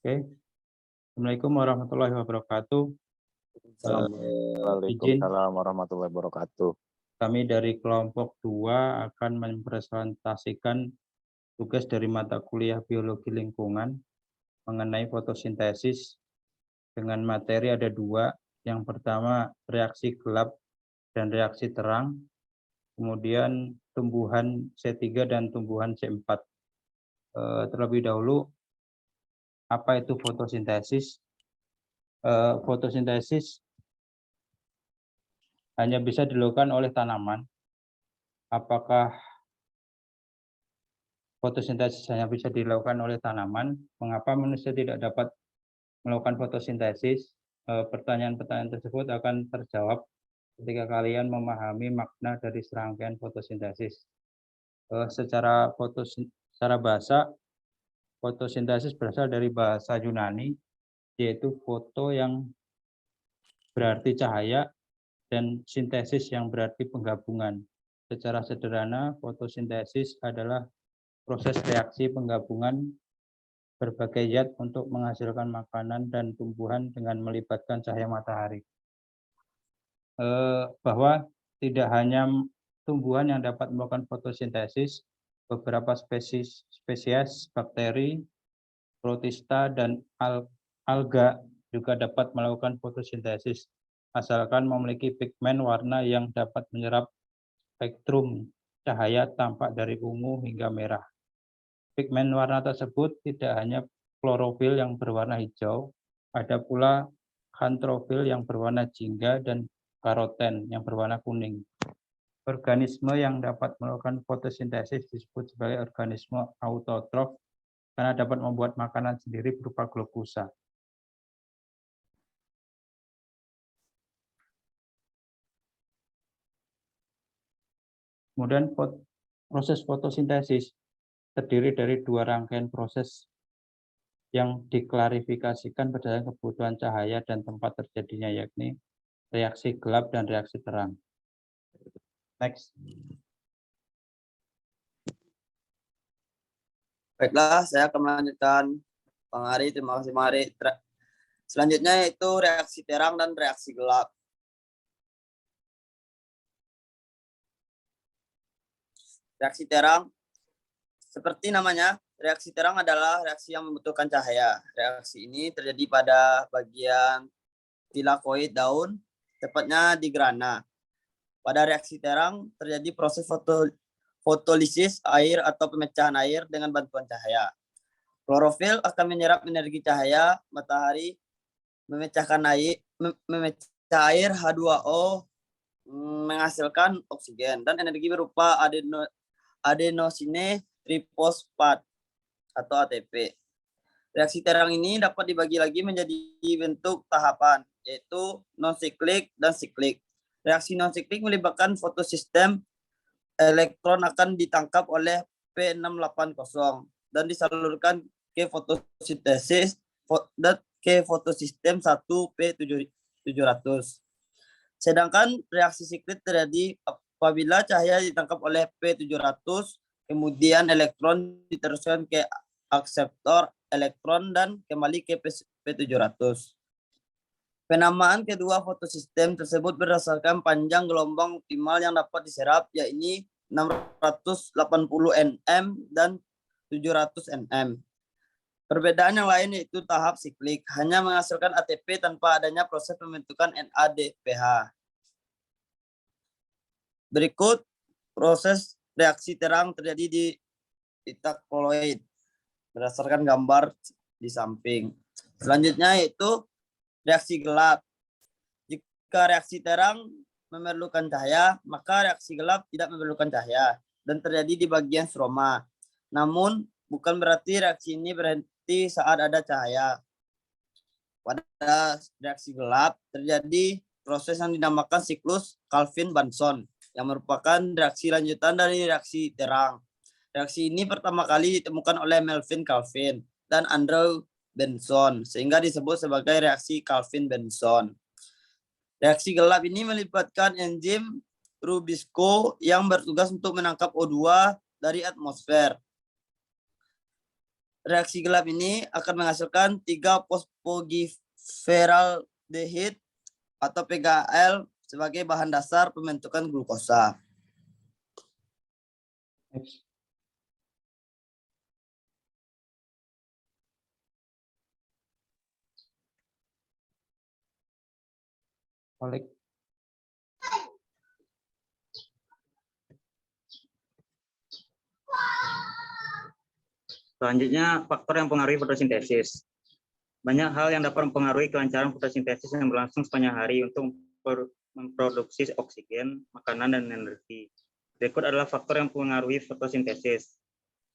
Oke. Assalamualaikum warahmatullahi wabarakatuh. Izin Waalaikumsalam warahmatullahi wabarakatuh. kami dari kelompok 2 akan mempresentasikan tugas dari mata kuliah biologi lingkungan mengenai fotosintesis dengan materi ada 2. Yang pertama reaksi gelap dan reaksi terang, kemudian tumbuhan C3 dan tumbuhan C4. Terlebih dahulu, apa itu fotosintesis? Fotosintesis hanya bisa dilakukan oleh tanaman. Apakah fotosintesis hanya bisa dilakukan oleh tanaman? Mengapa manusia tidak dapat melakukan fotosintesis? Pertanyaan-pertanyaan tersebut akan terjawab ketika kalian memahami makna dari serangkaian fotosintesis. Secara bahasa, fotosintesis berasal dari bahasa Yunani, yaitu foto yang berarti cahaya dan sintesis yang berarti penggabungan. Secara sederhana, fotosintesis adalah proses reaksi penggabungan berbagai zat untuk menghasilkan makanan dan tumbuhan dengan melibatkan cahaya matahari. Bahwa tidak hanya tumbuhan yang dapat melakukan fotosintesis, beberapa spesies bakteri, protista, dan alga juga dapat melakukan fotosintesis, asalkan memiliki pigmen warna yang dapat menyerap spektrum cahaya tampak dari ungu hingga merah. Pigmen warna tersebut tidak hanya klorofil yang berwarna hijau, ada pula xantrofil yang berwarna jingga dan karoten yang berwarna kuning. Organisme yang dapat melakukan fotosintesis disebut sebagai organisme autotrof karena dapat membuat makanan sendiri berupa glukosa. Kemudian proses fotosintesis terdiri dari 2 rangkaian proses yang diklarifikasikan berdasarkan kebutuhan cahaya dan tempat terjadinya, yakni reaksi gelap dan reaksi terang. Next. Baiklah, saya akan melanjutkan. Bang Ari, terima kasih Bang Ari. Selanjutnya yaitu reaksi terang dan reaksi gelap. Reaksi terang, seperti namanya, reaksi terang adalah reaksi yang membutuhkan cahaya. Reaksi ini terjadi pada bagian tilakoid daun, tepatnya di grana. Pada reaksi terang terjadi proses fotolisis air atau pemecahan air dengan bantuan cahaya. Klorofil akan menyerap energi cahaya matahari, memecah air H2O, menghasilkan oksigen, dan energi berupa adenosine trifosfat atau ATP. Reaksi terang ini dapat dibagi lagi menjadi bentuk tahapan, yaitu non-siklik dan siklik. Reaksi non-siklik melibatkan fotosistem, elektron akan ditangkap oleh P680 dan disalurkan ke fotosintesis dan ke fotosistem 1P700. Sedangkan reaksi siklik terjadi apabila cahaya ditangkap oleh P700, kemudian elektron diteruskan ke akseptor elektron dan kembali ke P700. Penamaan kedua fotosistem tersebut berdasarkan panjang gelombang optimal yang dapat diserap, yaitu 680 nm dan 700 nm. Perbedaan yang lain yaitu tahap siklik, hanya menghasilkan ATP tanpa adanya proses pembentukan NADPH. Berikut proses reaksi terang terjadi di tilakoid berdasarkan gambar di samping. Selanjutnya yaitu reaksi gelap. Jika reaksi terang memerlukan cahaya, maka reaksi gelap tidak memerlukan cahaya dan terjadi di bagian stroma. Namun bukan berarti reaksi ini berhenti saat ada cahaya. Pada reaksi gelap terjadi proses yang dinamakan siklus Calvin-Benson yang merupakan reaksi lanjutan dari reaksi terang. Reaksi ini pertama kali ditemukan oleh Melvin Calvin dan Andrew Benson sehingga disebut sebagai reaksi Calvin-Benson. Reaksi gelap ini melibatkan enzim Rubisco yang bertugas untuk menangkap O2 dari atmosfer. reaksi gelap ini akan menghasilkan 3 fosfogiferaldehyde atau PGAL sebagai bahan dasar pembentukan glukosa. Next. Balik. Selanjutnya, faktor yang mempengaruhi fotosintesis. Banyak hal yang dapat mempengaruhi kelancaran fotosintesis yang berlangsung sepanjang hari untuk memproduksi oksigen, makanan, dan energi. Berikut adalah faktor yang mempengaruhi fotosintesis.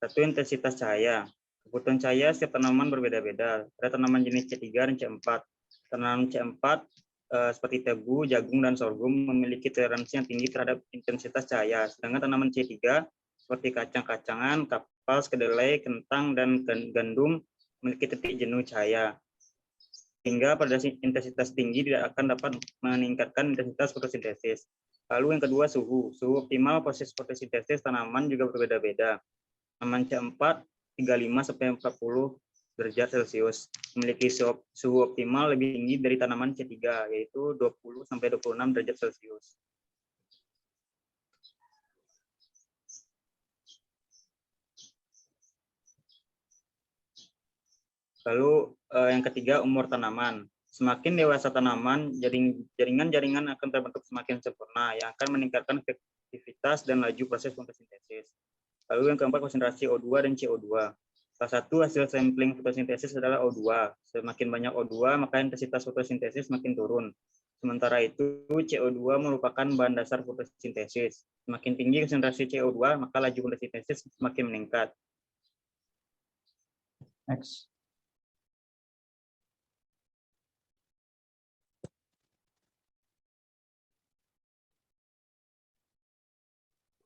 1. Intensitas cahaya. Kebutuhan cahaya setiap tanaman berbeda-beda. Ada tanaman jenis C3 dan C4. Tanaman C4 seperti tebu, jagung, dan sorghum memiliki toleransi yang tinggi terhadap intensitas cahaya. Sedangkan tanaman C3 seperti kacang-kacangan, kapas, kedelai, kentang, dan gandum memiliki titik jenuh cahaya. Hingga pada intensitas tinggi tidak akan dapat meningkatkan intensitas fotosintesis. Lalu yang kedua, suhu. Suhu optimal proses fotosintesis tanaman juga berbeda-beda. Tanaman C4 35 sampai 40 derajat Celcius memiliki suhu optimal lebih tinggi dari tanaman C3 yaitu 20 sampai 26 derajat Celcius. Lalu yang ketiga, umur tanaman. Semakin dewasa tanaman, jaringan-jaringan akan terbentuk semakin sempurna yang akan meningkatkan efektivitas dan laju proses fotosintesis. Lalu yang keempat, konsentrasi O2 dan CO2. Salah satu hasil sampling fotosintesis adalah O2. Semakin banyak O2, maka intensitas fotosintesis semakin turun. Sementara itu, CO2 merupakan bahan dasar fotosintesis. Semakin tinggi konsentrasi CO2, maka laju fotosintesis semakin meningkat. Next.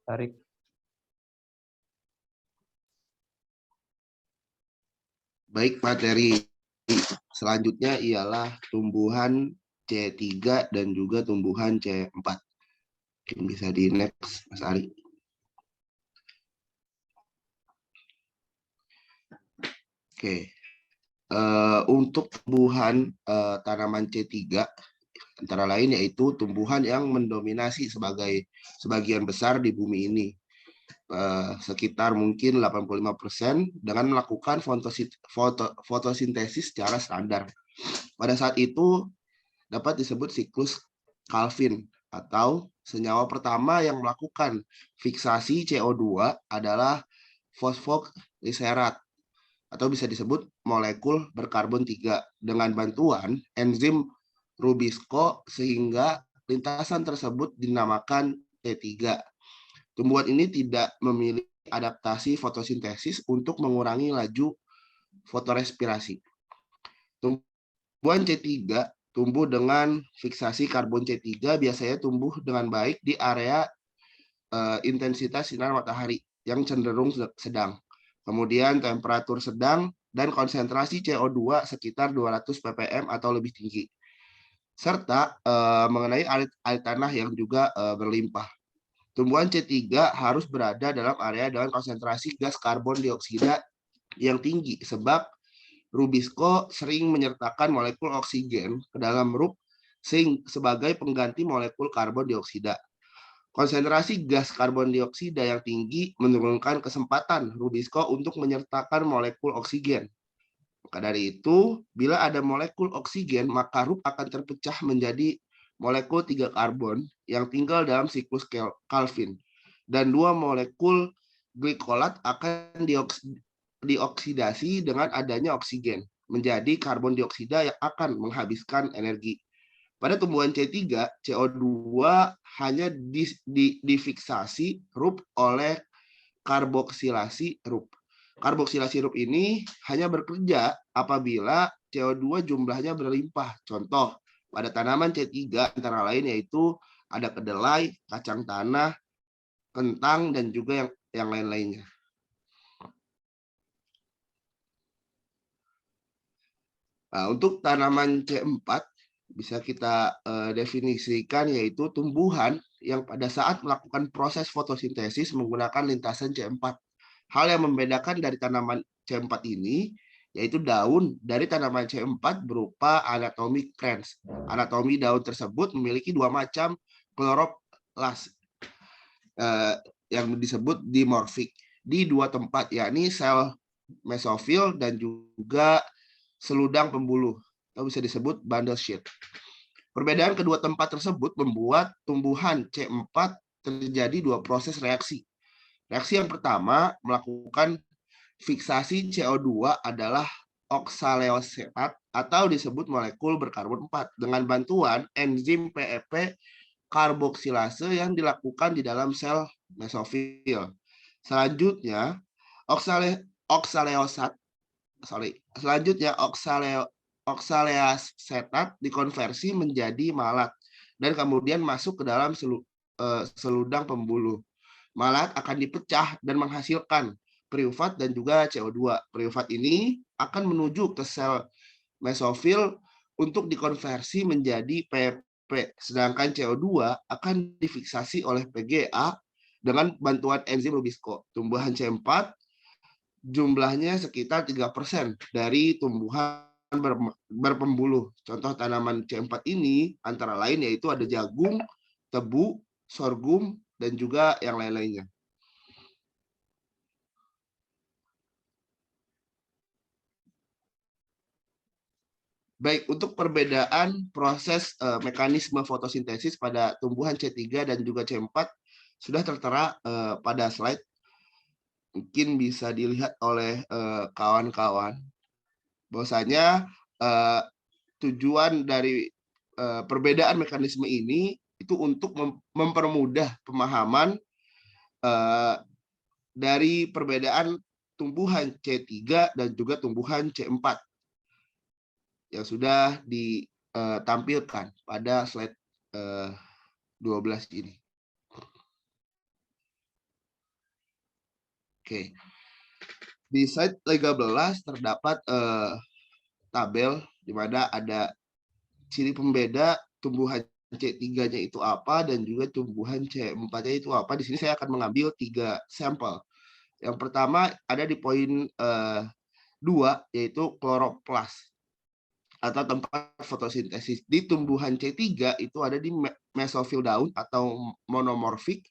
Tarik. Baik, materi selanjutnya ialah tumbuhan C3 dan juga tumbuhan C4. Mungkin bisa di next, Mas Ari. Oke. Untuk tumbuhan tanaman C3 antara lain yaitu tumbuhan yang mendominasi sebagian besar di bumi ini. Sekitar mungkin 85% dengan melakukan fotosintesis secara standar. Pada saat itu dapat disebut siklus Calvin atau senyawa pertama yang melakukan fiksasi CO2 adalah fosfoglycerat atau bisa disebut molekul berkarbon 3 dengan bantuan enzim Rubisco sehingga lintasan tersebut dinamakan T3. Tumbuhan ini tidak memiliki adaptasi fotosintesis untuk mengurangi laju fotorespirasi. Tumbuhan C3 tumbuh dengan fiksasi karbon C3 biasanya tumbuh dengan baik di area intensitas sinar matahari yang cenderung sedang. Kemudian temperatur sedang dan konsentrasi CO2 sekitar 200 ppm atau lebih tinggi. Serta mengenai air tanah yang juga berlimpah. Tumbuhan C3 harus berada dalam area dengan konsentrasi gas karbon dioksida yang tinggi sebab Rubisco sering menyertakan molekul oksigen ke dalam rup sebagai pengganti molekul karbon dioksida. Konsentrasi gas karbon dioksida yang tinggi menurunkan kesempatan Rubisco untuk menyertakan molekul oksigen. Maka dari itu, bila ada molekul oksigen, maka rup akan terpecah menjadi molekul 3 karbon yang tinggal dalam siklus Calvin dan 2 molekul glikolat akan dioksidasi dengan adanya oksigen menjadi karbon dioksida yang akan menghabiskan energi. Pada tumbuhan C3, CO2 hanya difiksasi rup oleh karboksilasi rup. Karboksilasi rup ini hanya bekerja apabila CO2 jumlahnya berlimpah. Contoh, pada tanaman C3 antara lain yaitu ada kedelai, kacang tanah, kentang, dan juga yang lain-lainnya. Nah, untuk tanaman C4 bisa kita definisikan yaitu tumbuhan yang pada saat melakukan proses fotosintesis menggunakan lintasan C4. Hal yang membedakan dari tanaman C4 ini, yaitu daun dari tanaman C4 berupa anatomi crans. Anatomi daun tersebut memiliki dua macam kloroplas yang disebut dimorfik di dua tempat, yakni sel mesofil dan juga seludang pembuluh, atau bisa disebut bundle sheath. Perbedaan kedua tempat tersebut membuat tumbuhan C4 terjadi dua proses reaksi. Reaksi yang pertama melakukan fiksasi CO2 adalah oksaleosetat atau disebut molekul berkarbon 4 dengan bantuan enzim PEP karboksilase yang dilakukan di dalam sel mesofil. Selanjutnya, oksaleasetat dikonversi menjadi malat dan kemudian masuk ke dalam seludang pembuluh. Malat akan dipecah dan menghasilkan pirufat dan juga CO2. Pirufat ini akan menuju ke sel mesofil untuk dikonversi menjadi PP, sedangkan CO2 akan difiksasi oleh PGA dengan bantuan enzim Rubisco. Tumbuhan C4 jumlahnya sekitar 3% dari tumbuhan berpembuluh. Contoh tanaman C4 ini antara lain yaitu ada jagung, tebu, sorghum, dan juga yang lain-lainnya. Baik, untuk perbedaan proses mekanisme fotosintesis pada tumbuhan C3 dan juga C4 sudah tertera pada slide. Mungkin bisa dilihat oleh kawan-kawan bahwasanya tujuan dari perbedaan mekanisme ini itu untuk mempermudah pemahaman dari perbedaan tumbuhan C3 dan juga tumbuhan C4 yang sudah ditampilkan pada slide 12 ini. Oke. Di slide 13 terdapat tabel di mana ada ciri pembeda tumbuhan C3-nya itu apa dan juga tumbuhan C4-nya itu apa. Di sini saya akan mengambil 3 sampel. Yang pertama ada di poin 2 yaitu kloroplas atau tempat fotosintesis. Di tumbuhan C3 itu ada di mesofil daun atau monomorfik,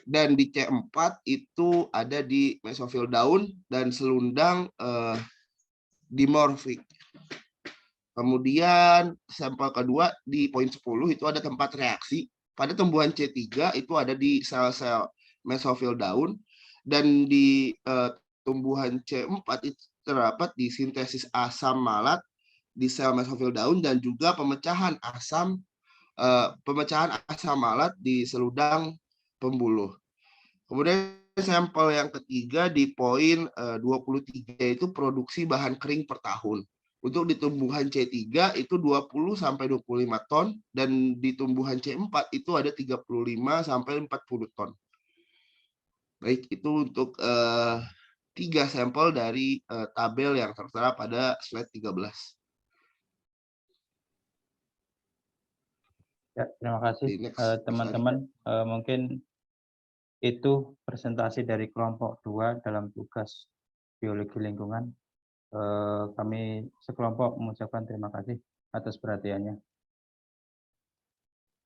dan di C4 itu ada di mesofil daun dan selundang dimorfik. Kemudian sampel kedua di poin 10 itu ada tempat reaksi. Pada tumbuhan C3 itu ada di sel-sel mesofil daun, dan di tumbuhan C4 itu terdapat di sintesis asam malat di sel mesofil daun dan juga pemecahan asam malat di seludang pembuluh. Kemudian sampel yang ketiga di poin 23 yaitu produksi bahan kering per tahun. Untuk di tumbuhan C3 itu 20 sampai 25 ton dan di tumbuhan C4 itu ada 35 sampai 40 ton. Baik, itu untuk 3 sampel dari tabel yang tertera pada slide 13. Ya, terima kasih teman-teman. Mungkin itu presentasi dari kelompok 2 dalam tugas biologi lingkungan. Kami sekelompok mengucapkan terima kasih atas perhatiannya.